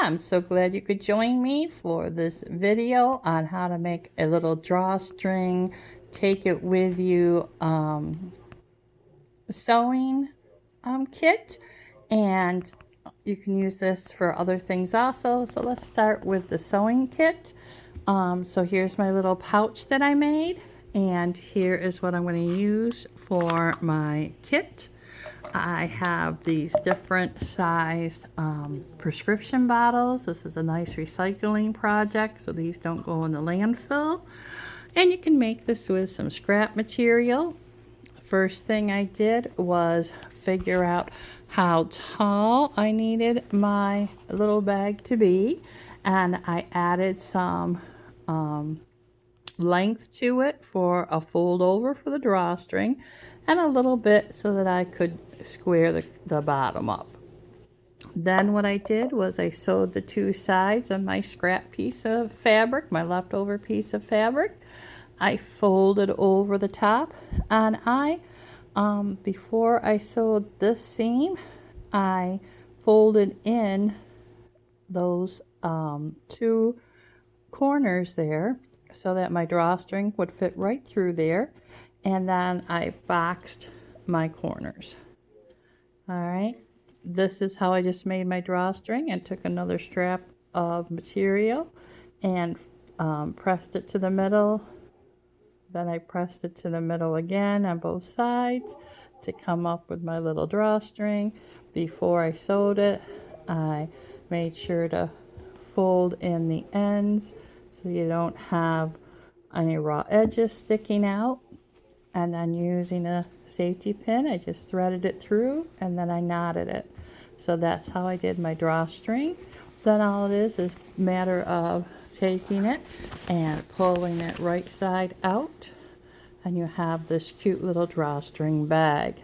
I'm so glad you could join me for this video on how to make a little drawstring, take it with you sewing kit, and you can use this for other things also. So let's start with the sewing kit. So here's my little pouch that I made, and here is what I'm going to use for my kit. I have these different sized prescription bottles. This is a nice recycling project, so these don't go in the landfill. And you can make this with some scrap material. First thing I did was figure out how tall I needed my little bag to be, and I added some length to it for a fold over for the drawstring, and a little bit so that I could square the bottom up. Then what I did was I sewed the two sides of my scrap piece of fabric, my leftover piece of fabric. I folded over the top, and before I sewed this seam, I folded in those two corners there so that my drawstring would fit right through there, and then I boxed my corners. All right, this is how I just made my drawstring, and took another strap of material and pressed it to the middle. Then I pressed it to the middle again on both sides to come up with my little drawstring. Before I sewed it, I made sure to fold in the ends so you don't have any raw edges sticking out. And then using a safety pin, I just threaded it through, and then I knotted it. So that's how I did my drawstring. Then all it is a matter of taking it and pulling it right side out, and you have this cute little drawstring bag.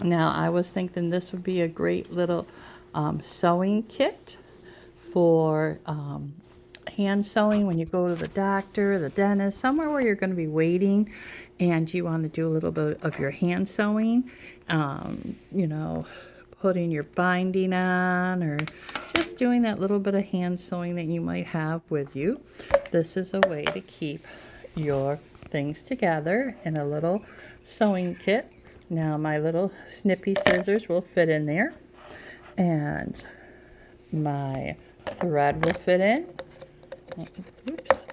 Now I was thinking this would be a great little sewing kit for hand sewing when you go to the doctor, the dentist, somewhere where you're going to be waiting and you want to do a little bit of your hand sewing, you know, putting your binding on, or just doing that little bit of hand sewing that you might have with you. This is a way to keep your things together in a little sewing kit. Now my little snippy scissors will fit in there, and my thread will fit in. Oops,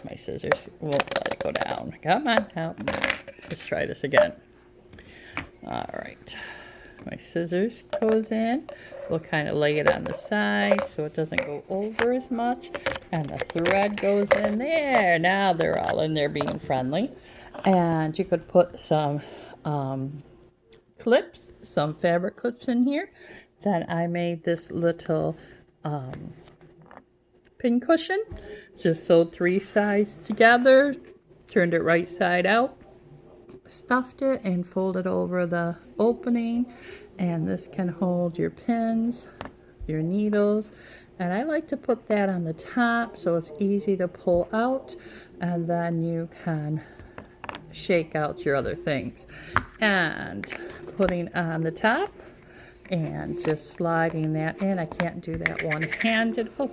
my scissors won't let it go down. Come on, help me. Let's try this again. All right, my scissors goes in. We'll kind of lay it on the side so it doesn't go over as much, and the thread goes in there. Now they're all in there being friendly, and you could put some clips, some fabric clips in here. Then I made this little pin cushion. Just sewed three sides together, turned it right side out, stuffed it, and folded over the opening. And this can hold your pins, your needles, and I like to put that on the top so it's easy to pull out, and then you can shake out your other things. And putting on the top and just sliding that in. I can't do that one-handed. Oh,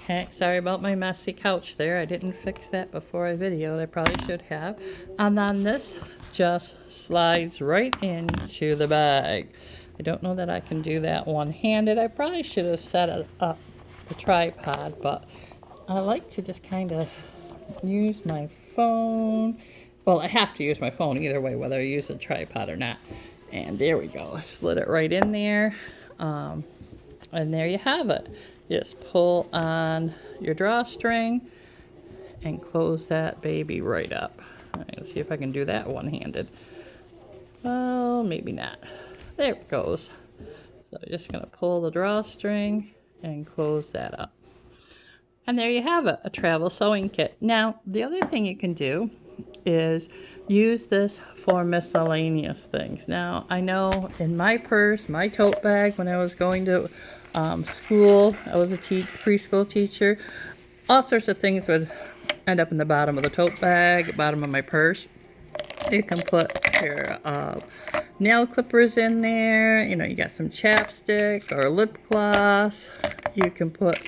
okay, sorry about my messy couch there. I didn't fix that before I videoed. I probably should have. And then this just slides right into the bag. I don't know that I can do that one-handed. I probably should have set up the tripod, but I like to just kind of use my phone. Well, I have to use my phone either way, whether I use a tripod or not. And there we go. I slid it right in there. And there you have it. Just pull on your drawstring and close that baby right up. All right, let's see if I can do that one-handed. Well, maybe not. There it goes. So I'm just going to pull the drawstring and close that up. And there you have it, a travel sewing kit. Now, the other thing you can do is use this for miscellaneous things. Now, I know in my purse, my tote bag, when I was going to school, I was a preschool teacher, all sorts of things would end up in the bottom of the tote bag, bottom of my purse. You can put your nail clippers in there. You know, you got some chapstick or lip gloss, You can put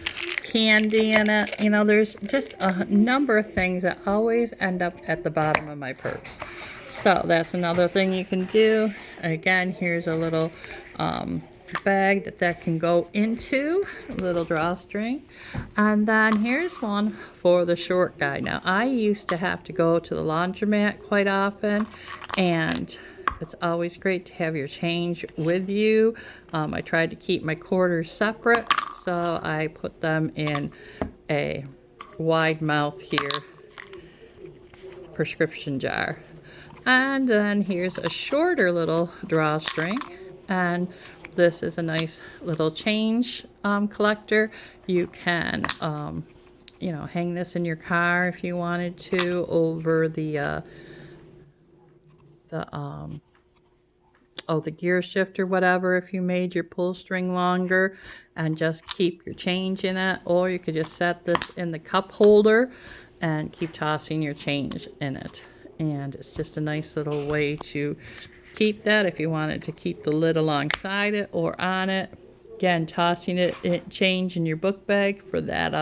candy in it. You know, there's just a number of things that always end up at the bottom of my purse. So that's another thing you can do. Again, here's a little bag that can go into, a little drawstring. And then here's one for the short guy. Now, I used to have to go to the laundromat quite often, and it's always great to have your change with you. I tried to keep my quarters separate, so I put them in a wide mouth here prescription jar. And then here's a shorter little drawstring, and this is a nice little change collector. You can you know, hang this in your car if you wanted to, over the gear shift or whatever, if you made your pull string longer, and just keep your change in it. Or you could just set this in the cup holder and keep tossing your change in it. And it's just a nice little way to keep that if you wanted to keep the lid alongside it or on it. Again, tossing it change in your book bag for that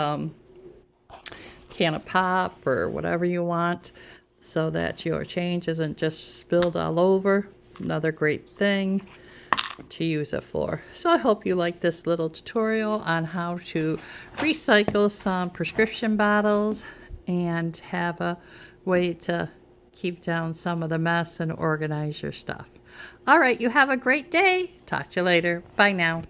can of pop or whatever you want, so that your change isn't just spilled all over. Another great thing to use it for. So I hope you like this little tutorial on how to recycle some prescription bottles and have a way to keep down some of the mess and organize your stuff. All right, you have a great day. Talk to you later. Bye now.